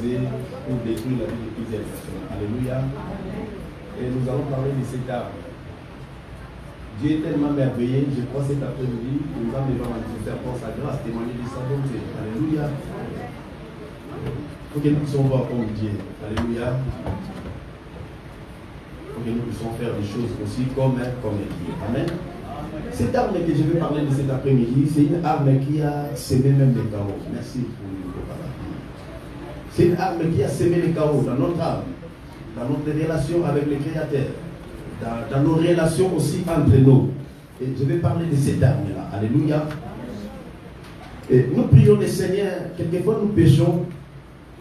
utilisé pour détruire la vie de plusieurs personnes. Alléluia. Et nous allons parler de cette arme. Dieu est tellement merveilleux, je crois cet après-midi, nous allons manifester par sa grâce, témoigner de sa bonté. Alléluia. Il faut que nous puissions voir comme Dieu. Alléluia. Il faut que nous puissions faire des choses aussi comme Dieu. Amen. Cette arme que je vais parler de cet après-midi, c'est une arme qui a semé même les chaos. Merci pour le partage. C'est une arme qui a semé les chaos dans notre âme, dans notre relation avec le Créateur, dans nos relations aussi entre nous. Et je vais parler de cette arme-là. Alléluia. Et nous prions le Seigneur. Quelquefois nous péchons.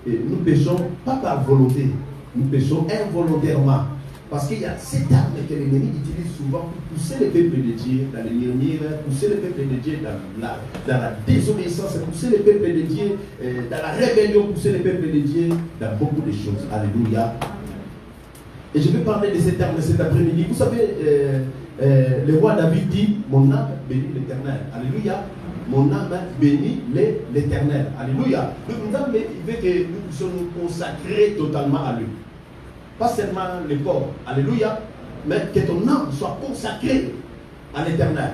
Et nous péchons pas par volonté. Nous péchons involontairement. Parce qu'il y a cette arme que l'ennemi utilise souvent pour pousser le peuple de Dieu dans les murmures, pousser le peuple de Dieu dans la désobéissance, pousser le peuple de Dieu dans la rébellion, pousser le peuple de Dieu dans beaucoup de choses. Alléluia. Et je vais parler de cette arme cet après-midi. Vous savez, le roi David dit, mon âme bénit l'Éternel. Alléluia. Mon âme bénit l'Éternel. Alléluia. Donc nous avons veut que nous puissions nous consacrer totalement à lui. Pas seulement le corps. Alléluia. Mais que ton âme soit consacrée à l'Éternel.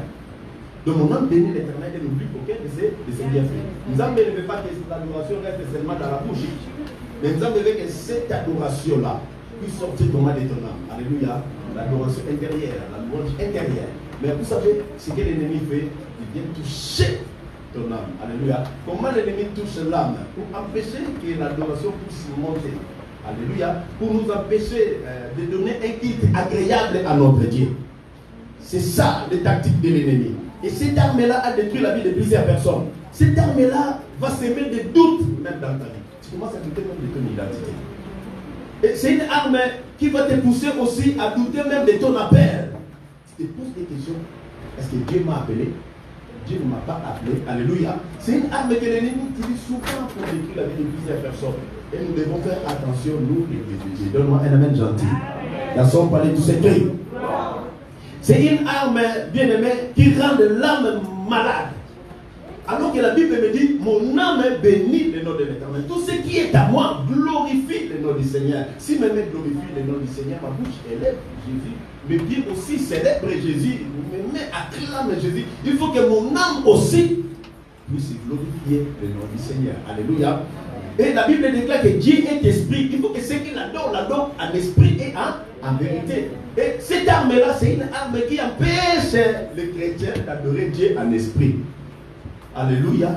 Donc mon âme bénit l'Éternel et n'oublie aucun de ses bienfaits. Nous avons ne veut pas que l'adoration reste seulement dans la bouche. Mais nous avons besoin que cette adoration-là puisse sortir ton de ton âme. Alléluia. L'adoration intérieure, la louange intérieure. Mais vous savez ce que l'ennemi fait? Il vient toucher ton âme. Alléluia. Comment l'ennemi touche l'âme? Pour empêcher que l'adoration puisse monter. Alléluia. Pour nous empêcher de donner un culte agréable à notre Dieu. C'est ça les tactiques de l'ennemi. Et cette arme-là a détruit la vie de plusieurs personnes. Cette arme-là va semer des doutes même dans ta vie. Tu commences à douter même de ton identité. Et c'est une arme qui va te pousser aussi à douter même de ton appel. Tu te poses des questions. Est-ce que Dieu m'a appelé? Dieu ne m'a pas appelé. Alléluia. C'est une arme que l'ennemi utilise souvent pour détruire la vie de plusieurs personnes. Et nous devons faire attention, nous, les Dieu. Donne-moi un amen gentil. La somme parlait du secret. C'est une arme, bien aimée, qui rend l'âme malade. Alors que la Bible me dit, mon âme bénit le nom de l'Éternel. Tout ce qui est à moi glorifie le nom du Seigneur. Si ma main glorifie le nom du Seigneur, ma bouche élève Jésus. Mes pieds aussi célèbrent Jésus. Mes mains acclament Jésus. Il faut que mon âme aussi puisse glorifier le nom du Seigneur. Alléluia. Et la Bible déclare que Dieu est esprit. Il faut que ceux qui l'adorent en esprit et en vérité. Et cette arme-là, c'est une arme qui empêche les chrétiens d'adorer Dieu en esprit. Alléluia.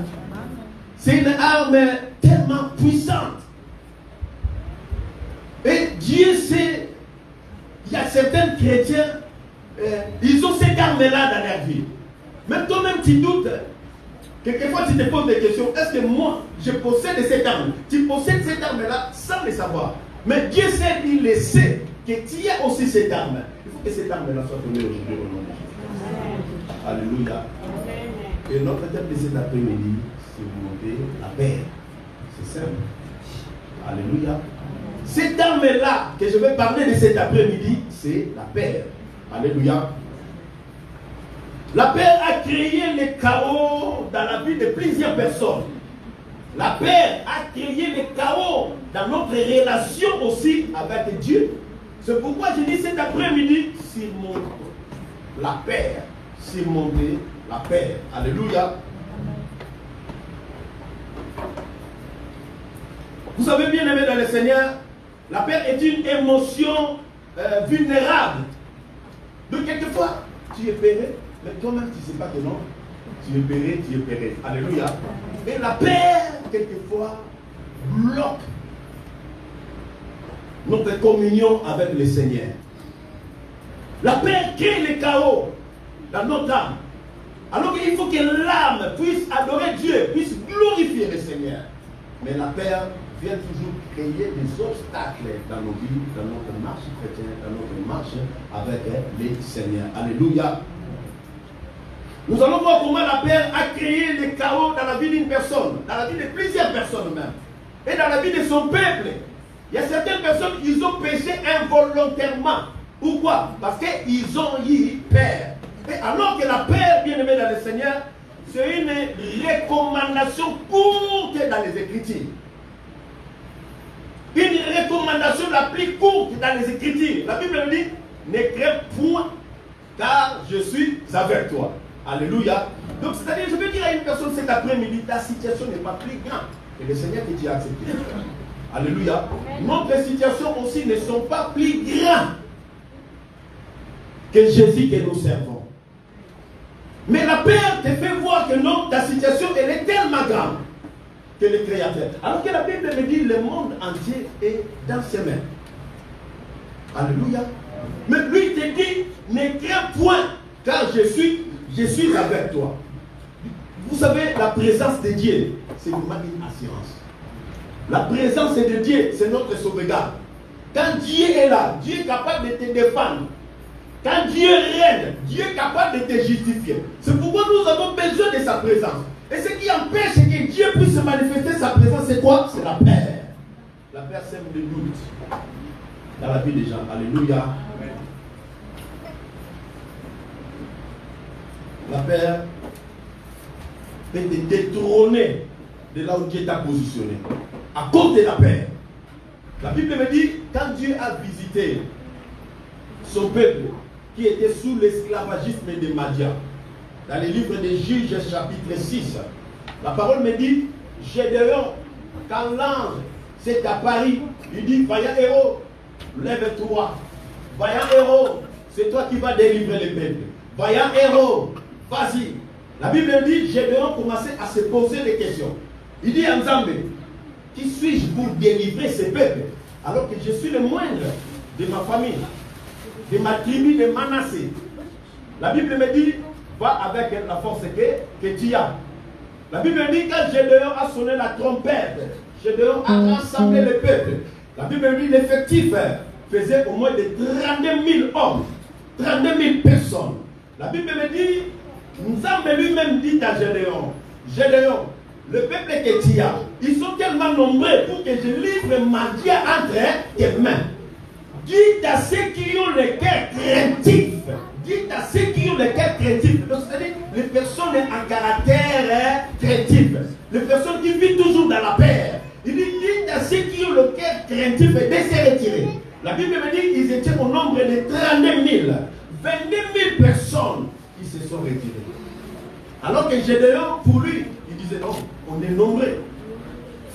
C'est une arme tellement puissante. Et Dieu sait, il y a certains chrétiens, ils ont cette arme-là dans leur vie. Même toi-même, tu doutes. Quelquefois, tu te poses des questions. Est-ce que moi, je possède cette arme? Tu possèdes cette arme-là sans le savoir. Mais Dieu sait, il le sait, que tu as aussi cette arme. Il faut que cette arme-là soit donnée aujourd'hui au nom de Jésus. Alléluia. Et notre thème de cet après-midi, c'est monter la paix. C'est simple. Alléluia. Cette arme-là que je vais parler de cet après-midi, c'est la paix. Alléluia. La paix a créé le chaos dans la vie de plusieurs personnes. La paix a créé le chaos dans notre relation aussi avec Dieu. C'est pourquoi je dis cet après-midi, surmonter la paix. Surmonter la paix. Alléluia. Vous savez bien aimé dans le Seigneur, la paix est une émotion vulnérable. Donc quelquefois, tu es péri, mais toi-même tu ne sais pas que non. Tu es péri. Alléluia. Et la paix, quelquefois, bloque notre communion avec le Seigneur. La paix crée le chaos dans notre âme. Alors qu'il faut que l'âme puisse adorer Dieu, puisse glorifier le Seigneur. Mais la paix vient toujours créer des obstacles dans nos vies, dans notre marche chrétienne, dans notre marche avec le Seigneur. Alléluia. Nous allons voir comment la paix a créé le chaos dans la vie d'une personne, dans la vie de plusieurs personnes même, et dans la vie de son peuple. Il y a certaines personnes, ils ont péché involontairement. Pourquoi? Parce qu'ils ont eu peur. Et alors que la paix, bien aimée dans le Seigneur, c'est une recommandation courte dans les Écritures. recommandation la plus courte dans les Écritures. La Bible dit, ne crains point, car je suis avec toi. Alléluia. Donc, c'est-à-dire, je veux dire à une personne cet après-midi, ta situation n'est pas plus grande que le Seigneur que tu as accepté. Alléluia. Notre situation aussi ne sont pas plus grandes que Jésus que nous servons. Mais la peur te fait voir que non, ta situation, elle est tellement grande que le Créateur. Alors que la Bible me dit, le monde entier est dans ses mains. Alléluia. Mais lui te dit, ne crains point, car je suis avec toi. Vous savez, la présence de Dieu, c'est vraiment une assurance. La présence de Dieu, c'est notre sauvegarde. Quand Dieu est là, Dieu est capable de te défendre. Quand Dieu règne, Dieu est capable de te justifier. C'est pourquoi nous avons besoin de sa présence. Et ce qui empêche que Dieu puisse manifester sa présence, c'est quoi? C'est la paix. La paix sème le doute dans la vie des gens. Alléluia. La paix peut te détrôner de là où Dieu t'a positionné. À cause de la paix. La Bible me dit, quand Dieu a visité son peuple qui était sous l'esclavagisme de Madia, dans le livre des Juges, chapitre 6, la parole me dit, Gédéon, quand l'ange s'est apparu, il dit, vaillant héros, lève-toi. Vaillant héros, c'est toi qui vas délivrer le peuple. Vaillant héros, vas-y. La Bible dit, Gédéon commençait à se poser des questions. Il dit à Nzambe, qui suis-je pour délivrer ce peuple alors que je suis le moindre de ma famille, de ma tribu de Manassé. La Bible me dit, va avec la force que tu as. La Bible dit, quand Gédéon a sonné la trompette, Gédéon a rassemblé le peuple. La Bible dit, l'effectif faisait au moins de 32 000 hommes, 32 000 personnes. La Bible me dit, Nzambe lui-même dit à Gédéon, Gédéon, le peuple que tu as, ils sont tellement nombreux pour que je livre Madia entre tes mains. Dites à ceux qui ont le cœur craintif. Dites à ceux qui ont le cœur craintif. C'est-à-dire les personnes en caractère craintif. Les personnes qui vivent toujours dans la paix. Il dit, dites à ceux qui ont le cœur craintif de se retirer. La Bible me dit qu'ils étaient au nombre de 32 000. 22 000 personnes qui se sont retirées. Alors que Gédéon, pour lui, il disait non, on est nombreux.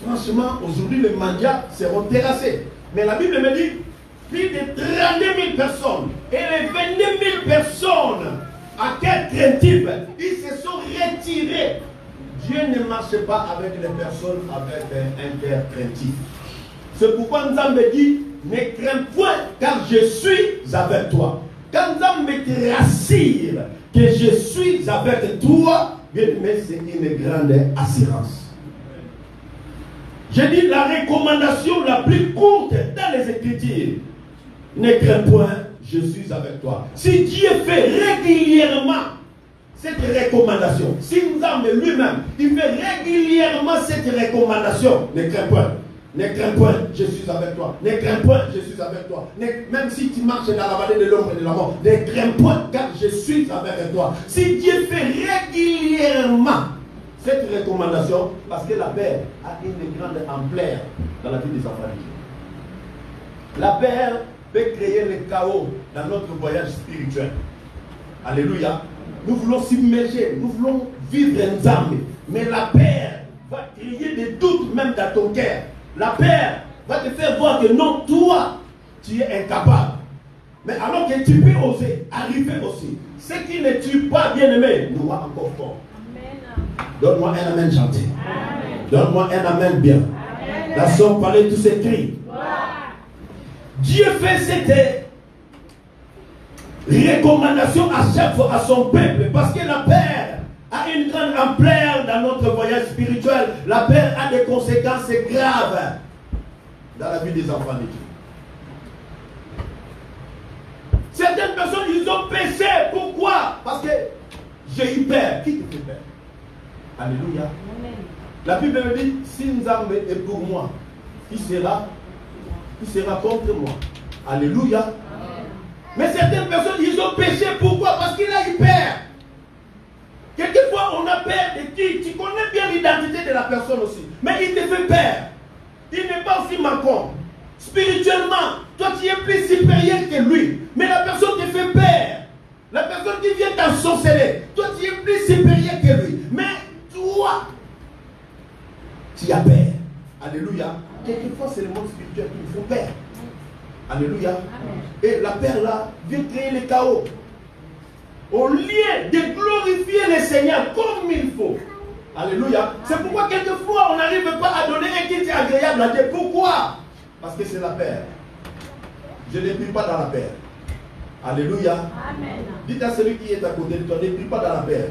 Franchement, aujourd'hui, les mandias seront terrassés. Mais la Bible me dit, plus de 32 000 personnes et les 22 000 personnes à cœur craintif, ils se sont retirés. Dieu ne marche pas avec les personnes avec un cœur craintif. C'est pourquoi Nzambe dit, ne crains point car je suis avec toi. Quand Nzambe te rassure que je suis avec toi, bien aimé, c'est une grande assurance. J'ai dit la recommandation la plus courte dans les Écritures. Ne crains point, je suis avec toi. Si Dieu fait régulièrement cette recommandation, si Nzambe lui-même, il fait régulièrement cette recommandation, ne crains point. Ne crains point, je suis avec toi. Ne crains point, je suis avec toi. Même si tu marches dans la vallée de l'ombre et de la mort, ne crains point, car je suis avec toi. Si Dieu fait régulièrement cette recommandation, parce que la paix a une grande ampleur dans la vie des enfants de Dieu. La paix peut créer le chaos dans notre voyage spirituel. Alléluia. Nous voulons s'immerger, nous voulons vivre Nzambe. Mais la paix va créer des doutes même dans ton cœur. La paix va te faire voir que non, toi, tu es incapable. Mais alors que tu peux oser, arriver aussi. Ce qui ne tue pas, bien aimé, nous va encore fort. Donne-moi un amen chanté. Donne-moi un amen bien. Amen. La somme parlait tous ces cris. Dieu fait cette recommandation à chaque fois à son peuple parce que la paix a une grande ampleur dans notre voyage spirituel. La paix a des conséquences graves dans la vie des enfants de Dieu. Certaines personnes, ils ont péché. Pourquoi? Parce que j'ai eu peur. Qui te fait peur? Alléluia. Amen. La Bible me dit, si Nzambe est pour moi, qui sera contre moi? Alléluia. Amen. Mais certaines personnes, ils ont péché. Pourquoi? Parce qu'il a eu peur. Quelquefois, on a peur de qui? Tu connais bien l'identité de la personne aussi. Mais il te fait peur. Il n'est pas aussi manquant. Spirituellement, toi tu es plus supérieur que lui. Mais la personne te fait peur. La personne qui vient t'ensorceler, toi tu es plus supérieur que lui. Mais toi, tu as peur. Alléluia. Quelquefois, c'est le monde spirituel qui nous fait peur. Alléluia. Amen. Et la peur là vient créer le chaos. Au lieu de glorifier le Seigneur comme il faut. Alléluia. C'est pourquoi quelquefois on n'arrive pas à donner un culte agréable à Dieu. Pourquoi? Parce que c'est la peur. Je ne prie pas dans la peur. Alléluia. Amen. Dites à celui qui est à côté de toi, ne prie pas dans la peur.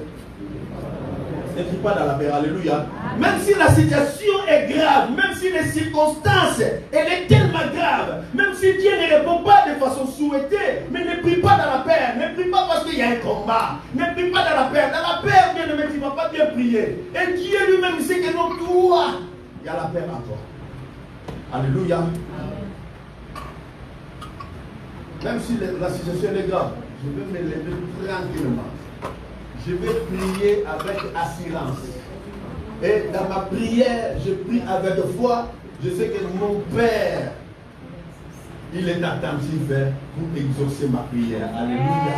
Ne prie pas dans la peur. Alléluia. Amen. Même si la situation est grave, même si les circonstances, elle est tellement grave, même si Dieu ne répond pas de façon souhaitée, mais ne prie pas dans la peur. Ne prie pas parce qu'il y a un combat. Ne prie pas dans la peur. Dans la peur, bien aimé, tu ne vas pas bien prier. Et Dieu lui-même sait que non, toi, il y a la peur en toi. Alléluia. Amen. Même si la situation est grave, je vais me lever tranquillement. Je vais prier avec assurance. Et dans ma prière, je prie avec foi. Je sais que mon Père, il est attentif pour exaucer ma prière. Alléluia.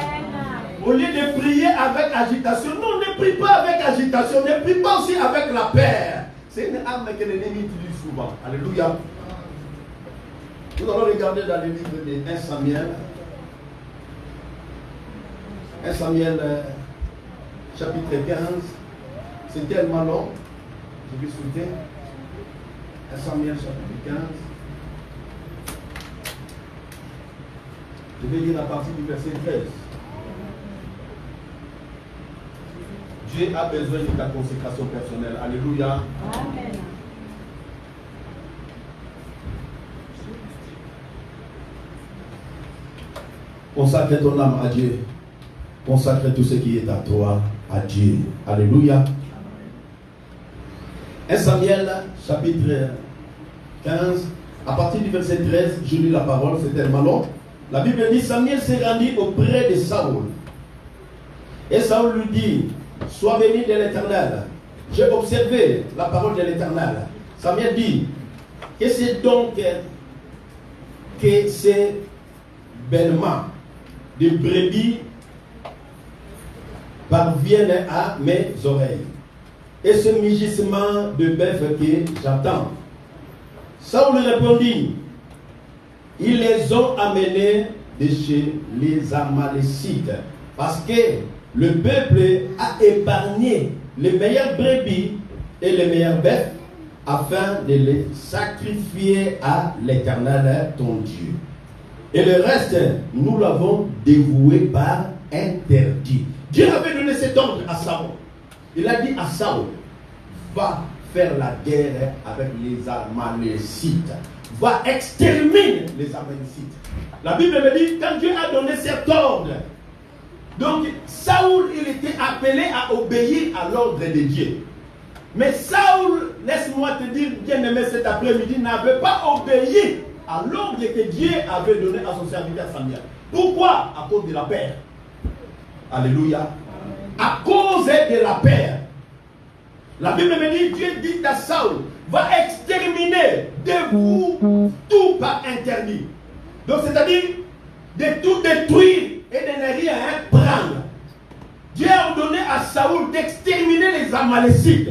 Au lieu de prier avec agitation, non, ne prie pas avec agitation, ne prie pas aussi avec la peur. C'est une arme que l'ennemi utilise souvent. Alléluia. Nous allons regarder dans le livre de 1 Samuel. 1 Samuel chapitre 15. C'est tellement long. Je vais sauter. 1 Samuel chapitre 15. Je vais lire à partir du verset 13. Dieu a besoin de ta consécration personnelle. Alléluia. Amen. Consacre ton âme à Dieu. Consacre tout ce qui est à toi à Dieu. Alléluia. 1 Samuel chapitre 15. À partir du verset 13, je lis la parole, c'est tellement long. La Bible dit, Samuel s'est rendu auprès de Saoul. Et Saoul lui dit, sois béni de l'Éternel. J'ai observé la parole de l'Éternel. Samuel dit, que c'est donc que ces bêlements de brebis parviennent à mes oreilles. Et ce mugissement de bœuf que j'attends. Saoul répondit, ils les ont amenés de chez les Amalécites, parce que le peuple a épargné les meilleurs brebis et les meilleurs bœufs afin de les sacrifier à l'Éternel ton Dieu. Et le reste, nous l'avons dévoué par interdit. Dieu avait donné cet ordre à Saoul. Il a dit à Saoul, va faire la guerre avec les Amalécites. Va exterminer les Amalécites. La Bible me dit, quand Dieu a donné cet ordre, donc Saoul, il était appelé à obéir à l'ordre de Dieu. Mais Saoul, laisse-moi te dire, bien-aimé, cet après-midi, n'avait pas obéi à l'ordre que Dieu avait donné à son serviteur Samuel. Pourquoi? À cause de la peur. Alléluia. À cause de la peur. La Bible me dit, Dieu dit à Saoul, va exterminer de vous tout par interdit. Donc c'est-à-dire de tout détruire et de ne rien prendre. Dieu a ordonné à Saoul d'exterminer les Amalécites,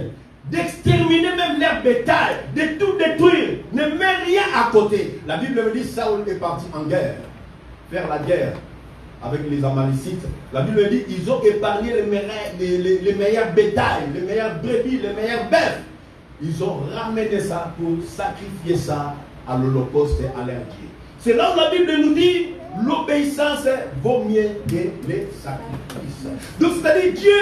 d'exterminer même leur bétail, de tout détruire, ne met rien à côté. La Bible me dit, Saoul est parti en guerre, faire la guerre avec les Amalécites. La Bible dit, ils ont épargné les meilleurs bétails, les meilleurs brebis, les meilleurs bœufs. Ils ont ramené ça pour sacrifier ça à l'holocauste et à leur Dieu. C'est là où la Bible nous dit, l'obéissance vaut mieux que les sacrifices. Donc c'est-à-dire Dieu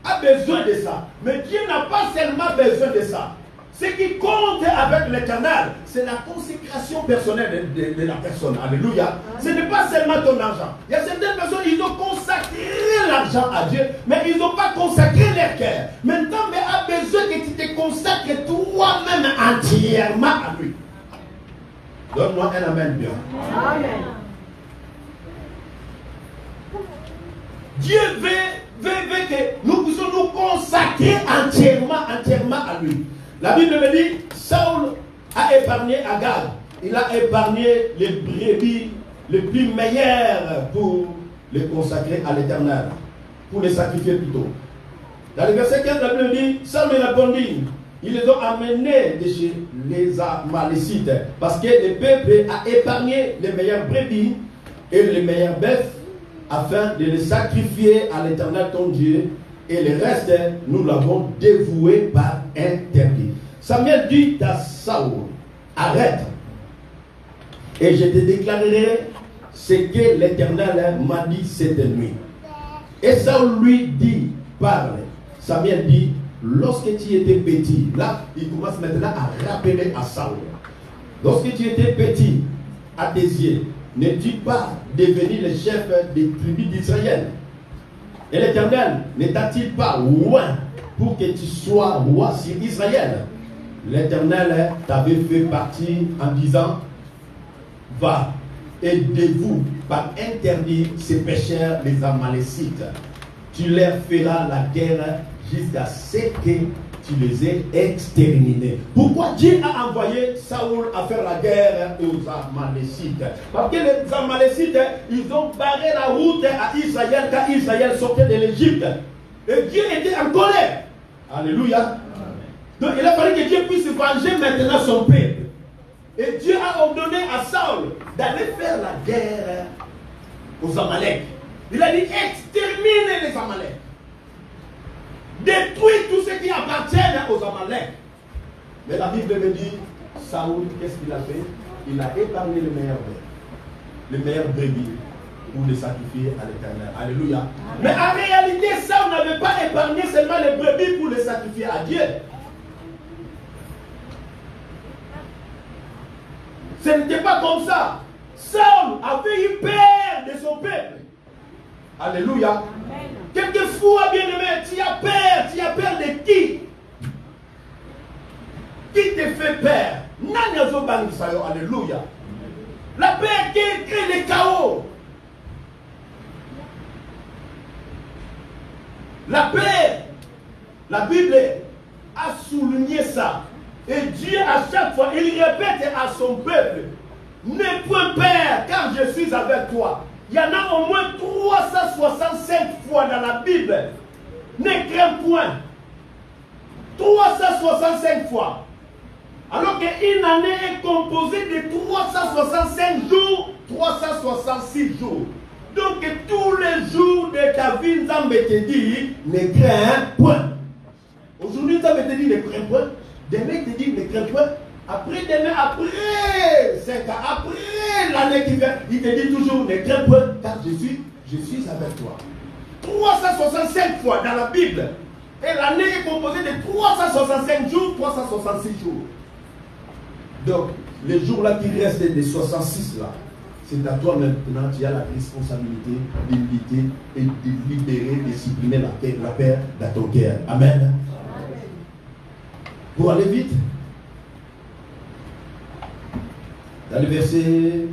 a besoin de ça. Mais Dieu n'a pas seulement besoin de ça. Ce qui compte avec l'Éternel, c'est la consécration personnelle de la personne. Alléluia. Ce n'est pas seulement ton argent. Il y a certaines personnes, ils ont consacré l'argent à Dieu, mais ils n'ont pas consacré leur cœur. Maintenant, mais a besoin que tu te consacres toi-même entièrement à lui. Donne-moi un amen bien. Amen. Dieu veut que nous puissions nous consacrer entièrement à lui. La Bible me dit, Saoul a épargné Agag. il a épargné les brebis les plus meilleures pour les consacrer à l'Éternel, pour les sacrifier plutôt. Dans le verset 15, la Bible dit, Saül me répondit, ils les ont amenés de chez les Amalécites, parce que le peuple a épargné les meilleures brebis et les meilleurs bœufs, afin de les sacrifier à l'Éternel ton Dieu, et le reste, nous l'avons dévoué par interdit. Samuel dit à Saül, arrête, et je te déclarerai ce que l'Éternel m'a dit cette nuit. Et Saül lui dit, parle. Samuel dit, lorsque tu étais petit, là, il commence maintenant à rappeler à Saül. Lorsque tu étais petit, à tes yeux, n'es-tu pas devenu le chef des tribus d'Israël? Et l'Éternel ne t'a-t-il pas loin pour que tu sois roi sur Israël? L'Éternel t'avait fait partir en disant, va et dévoue par interdit ces pécheurs, les Amalécites. Tu leur feras la guerre jusqu'à ce que tu les aies exterminés. Pourquoi Dieu a envoyé Saül à faire la guerre aux Amalécites? Parce que les Amalécites, ils ont barré la route à Israël quand Israël sortait de l'Égypte. Et Dieu était en colère. Alléluia. Donc il a fallu que Dieu puisse venger maintenant son peuple. Et Dieu a ordonné à Saül d'aller faire la guerre aux Amalek. Il a dit, extermine les Amalek. Détruis tout ce qui appartient aux Amalek. Mais la Bible me dit, Saül, qu'est-ce qu'il a fait? Il a épargné les meilleurs brebis pour les sacrifier à l'Éternel. Alléluia. Amen. Mais en réalité, Saül n'avait pas épargné seulement les brebis pour les sacrifier à Dieu. Ce n'était pas comme ça. Saül avait eu peur de son peuple. Alléluia. Amen. Quelquefois, bien-aimé, tu as peur de qui? Qui te fait peur? Alléluia. La peur qui crée le chaos. La peur, la Bible a souligné ça. Et Dieu, à chaque fois, il répète à son peuple, n'aie point peur, car je suis avec toi. Il y en a au moins 365 fois dans la Bible. Ne crains point. 365 fois. Alors qu'une année est composée de 365 jours, 366 jours. Donc tous les jours de ta vie, Nzambe te dit, ne crains point. Aujourd'hui, Nzambe te dit, ne crains point. Demain, il te dit, ne crains point. Après demain, après 5 ans, après l'année qui vient, il te dit toujours, ne crains point, car je suis avec toi. 365 fois dans la Bible. Et l'année est composée de 365 jours, 366 jours. Donc, les jours là qui restent des 66 là, c'est à toi maintenant, tu as la responsabilité d'éviter et de libérer, de supprimer la paix dans ton cœur. Amen. Pour aller vite, dans le verset,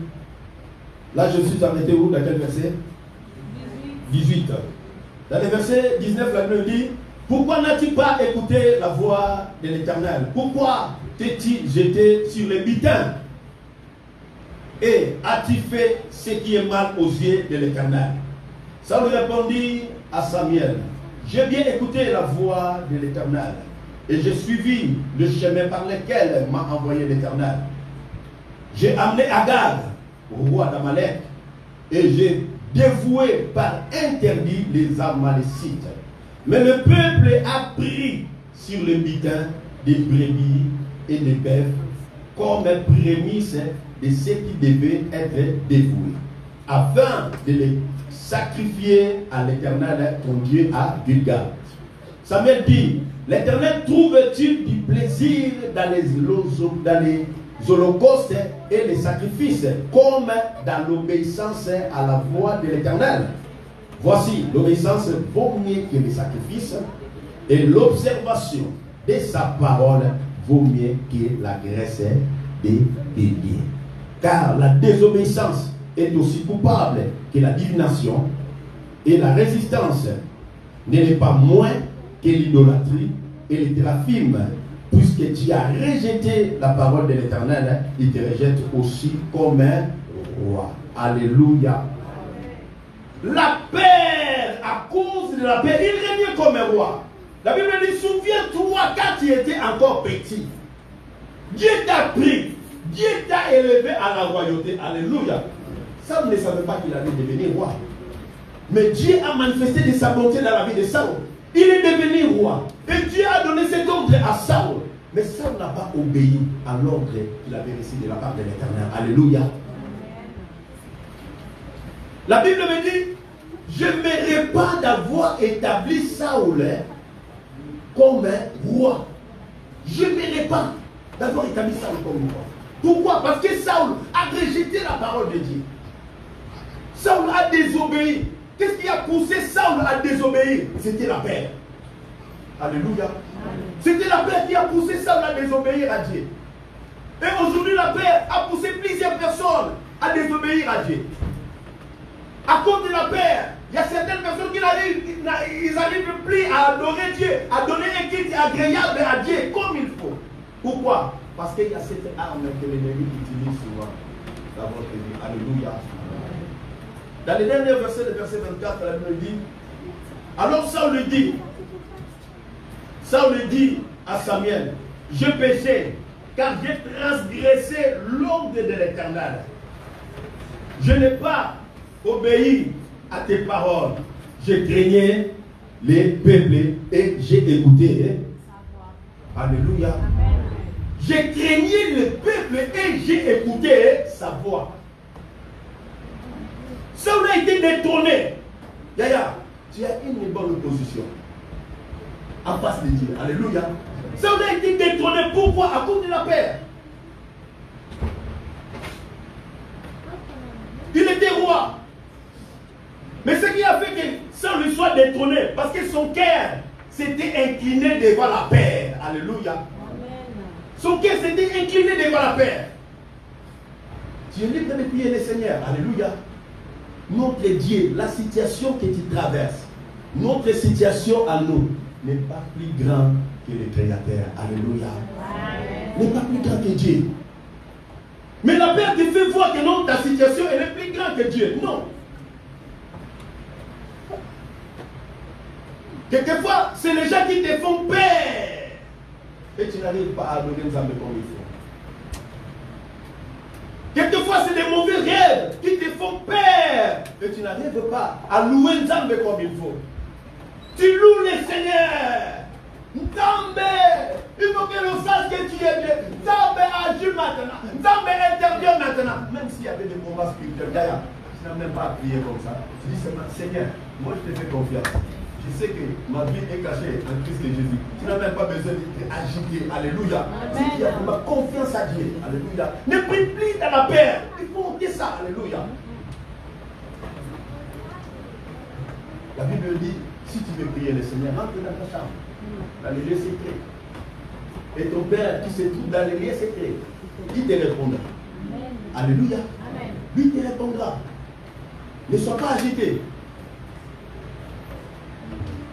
là je suis arrêté où? Dans quel verset? 18. Dans le verset 19, la Bible dit, pourquoi n'as-tu pas écouté la voix de l'Éternel? Pourquoi t'es-tu jeté sur les butins? Et as-tu fait ce qui est mal aux yeux de l'Éternel? Saül répondit à Samuel, j'ai bien écouté la voix de l'Éternel, et j'ai suivi le chemin par lequel m'a envoyé l'Éternel. J'ai amené Agag, roi d'Amalek, et j'ai dévoué par interdit les Amalécites. Mais le peuple a pris sur le butin des brebis et des bœufs comme prémisse de ce qui devait être dévoué, afin de les sacrifier à l'Éternel, ton Dieu, à Gilgal. Samuel dit, l'Éternel trouve-t-il du plaisir dans les holocaustes et les sacrifices, comme dans l'obéissance à la voix de l'Éternel? Voici, l'obéissance vaut mieux que les sacrifices, et l'observation de sa parole vaut mieux que la graisse des béliers. Car la désobéissance est aussi coupable que la divination, et la résistance n'est pas moins que l'idolâtrie et les téraphimes, puisque puisque tu as rejeté la parole de l'Éternel, il te rejette aussi comme un roi. Alléluia. La paix, à cause de la paix, il régnait comme un roi. La Bible dit, souviens-toi quand tu étais encore petit. Dieu t'a pris, Dieu t'a élevé à la royauté. Alléluia. Saul ne savait pas qu'il allait devenir roi. Mais Dieu a manifesté de sa bonté dans la vie de Saul. Il est devenu roi. Et Dieu a donné cet ordre à Saul. Mais Saul n'a pas obéi à l'ordre qu'il avait reçu de la part de l'Éternel. Alléluia. La Bible me dit, je ne me pas d'avoir établi Saul comme un roi. Je ne me pas d'avoir établi Saul comme un roi. Pourquoi? Parce que Saul a rejeté la parole de Dieu. Saul a désobéi. Qu'est-ce qui a poussé Saul à désobéir? C'était la paix. Alléluia. C'était la paix qui a poussé Saul à désobéir à Dieu. Et aujourd'hui, la paix a poussé plusieurs personnes à désobéir à Dieu. À cause de la paix, il y a certaines personnes qui n'arrivent plus à adorer Dieu, à donner un culte agréable à Dieu comme il faut. Pourquoi? Parce qu'il y a cette arme que l'ennemi utilise souvent dans votre vie. Alléluia. Dans les derniers versets, le verset 24, la Bible dit, alors Saul dit à Samuel, je péchais, car j'ai transgressé l'ordre de l'Éternel. Je n'ai pas obéi à tes paroles. J'ai craigné les peuples et j'ai écouté. Alléluia. J'ai craigné le peuple et j'ai écouté sa voix. Saul a été détrôné. Yaya, tu as une bonne position en face de Dieu. Alléluia. Saul a été détrôné. Pourquoi? À cause de la paix. Il était roi. Mais ce qui a fait que Saul lui soit détrôné, parce que son cœur s'était incliné devant la paix. Alléluia. Son cœur s'était incliné devant la paix. Tu es libre de prier le Seigneur. Alléluia. Notre Dieu, la situation que tu traverses, notre situation à nous, n'est pas plus grand que le Créateur. Alléluia. N'est pas plus grand que Dieu. Mais la paix te fait voir que non, ta situation elle est plus grande que Dieu. Non. Quelquefois, c'est les gens qui te font peur. Et tu n'arrives pas à adorer les âmes comme il faut. Quelquefois, c'est des mauvais rêves qui te font peur. Et tu n'arrives pas à louer les âmes comme il faut. Tu loues le Seigneur. Nzambe, il faut que l'on sache que tu es bien. Nzambe agit maintenant. Nzambe intervient maintenant. Même s'il y avait des combats spirituels, tu n'as même pas à prier comme ça. Tu dis seulement, Seigneur, moi je te fais confiance. Je sais que ma vie est cachée en Christ Jésus. Tu n'as même pas besoin d'être agité. Alléluia. Si tu as vraiment confiance à Dieu. Alléluia. Ne prie plus dans la paix. Il faut monter ça. Alléluia. La Bible dit, si tu veux prier le Seigneur, rentre dans ta chambre. Dans les lieux secrets. Et ton Père qui se trouve dans les lieux secrets, il te répondra. Alléluia. Lui te répondra. Ne sois pas agité.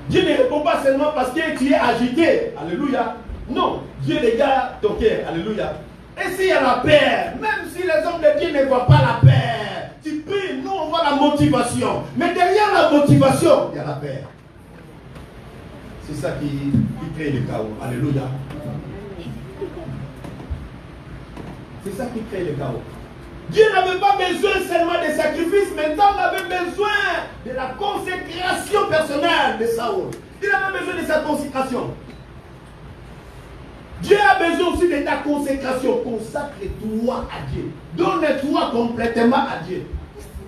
Dieu ne répond pas seulement parce que tu es agité. Alléluia. Non. Dieu regarde ton cœur. Alléluia. Et s'il y a la paix, même si les hommes de Dieu ne voient pas la paix, tu pries, nous on voit la motivation. Mais derrière la motivation, il y a la paix. C'est ça qui crée le chaos. Alléluia. C'est ça qui crée le chaos. Dieu n'avait pas besoin seulement de sacrifices, mais Saul avait besoin de la consécration personnelle de Saul. Il avait besoin de sa consécration. Dieu a besoin aussi de ta consécration. Consacre-toi à Dieu. Donne-toi complètement à Dieu.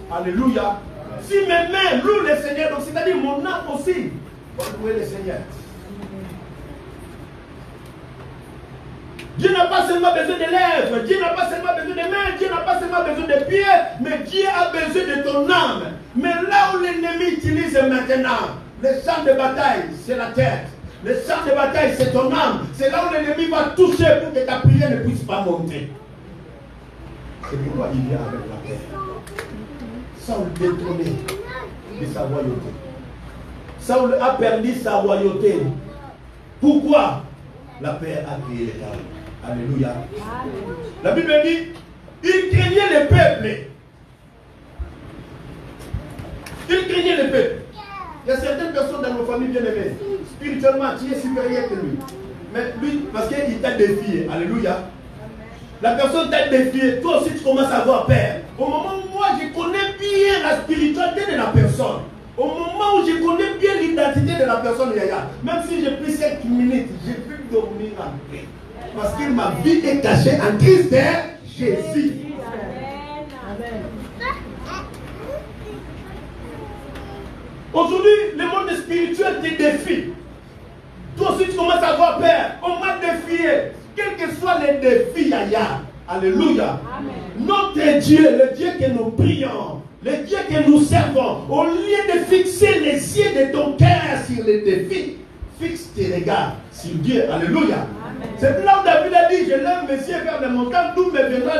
Alléluia. Si mes mains louent le Seigneur, donc c'est-à-dire mon âme aussi, va louer le Seigneur. Dieu n'a pas seulement besoin de lèvres, Dieu n'a pas seulement besoin de mains, Dieu n'a pas seulement besoin de pieds, mais Dieu a besoin de ton âme. Mais là où l'ennemi utilise maintenant, le champ de bataille, c'est la tête. Le champ de bataille, c'est ton âme. C'est là où l'ennemi va toucher pour que ta prière ne puisse pas monter. C'est pourquoi il vient avec la paix. Saul détrôné de sa royauté. Saul a perdu sa royauté. Pourquoi? La paix a créé les chaos. Alléluia. La Bible dit, il craignait les peuples. Il craignait les peuples. Il y a certaines personnes dans nos familles bien aimées. Spirituellement, tu es supérieur que lui. Mais lui, parce qu'il t'a défié. Alléluia. La personne t'a défié. Toi aussi, tu commences à avoir peur. Au moment où moi, je connais bien la spiritualité de la personne. Au moment où je connais bien l'identité de la personne, même si j'ai pris 5 minutes, j'ai pu dormir en paix. Parce que ma vie est cachée en Christ de Jésus. Amen. Aujourd'hui, le monde spirituel te défie. Toi aussi, tu commences à avoir peur. On m'a défié. Quels que soient les défis, Yaya. Alléluia. Amen. Notre Dieu, le Dieu que nous prions, le Dieu que nous servons, au lieu de fixer les yeux de ton cœur sur les défis, fixe tes regards sur Dieu. Alléluia. Amen. C'est là où David a dit, je lève mes yeux vers les montagnes, d'où me viendra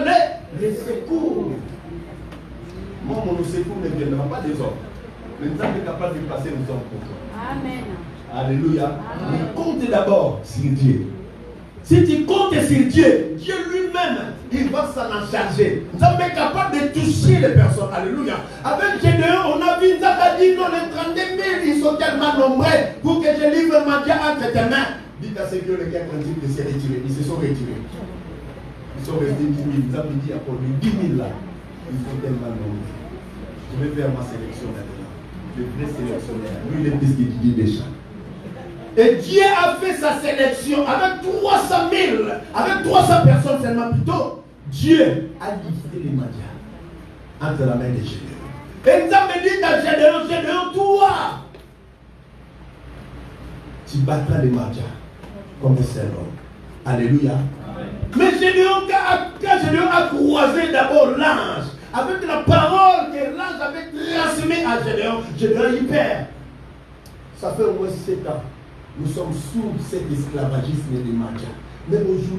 les secours. Moi, mon secours ne viendra pas des hommes. Le temps est capable de passer les hommes pour toi. Amen. Alléluia. Amen. Mais compte d'abord sur Dieu. Si tu comptes sur Dieu, Dieu lui-même, il va s'en charger. Nous sommes capables de toucher les personnes. Alléluia. Avec Gédéon, on a vu, ça a dit, non, les 32 000, ils sont tellement nombreux pour que je livre ma Dieu entre tes mains. Dites à ces vieux, les gars, quand ils se retirés, ils se sont retirés. Ils sont restés 10 000. Nous avons dit à Paul, les 10 000 là, ils sont tellement nombreux. Je vais faire ma sélection maintenant. Le vrai sélectionnaire, lui, il est plus que Didier Deschamps. Et Dieu a fait sa sélection avec 300 000, avec 300 personnes seulement plutôt. Dieu a livré les médias entre la main de Gédéon. Et nous avons dit à Gédéon, Gédéon, toi, tu battras les médias comme un seul homme. Alléluia. Amen. Mais Gédéon, quand Gédéon a croisé d'abord l'ange, avec la parole que l'ange avait transmise à Gédéon, Gédéon y perd. Ça fait au moins 7 ans. Nous sommes sous cet esclavagisme des médias. Mais aujourd'hui,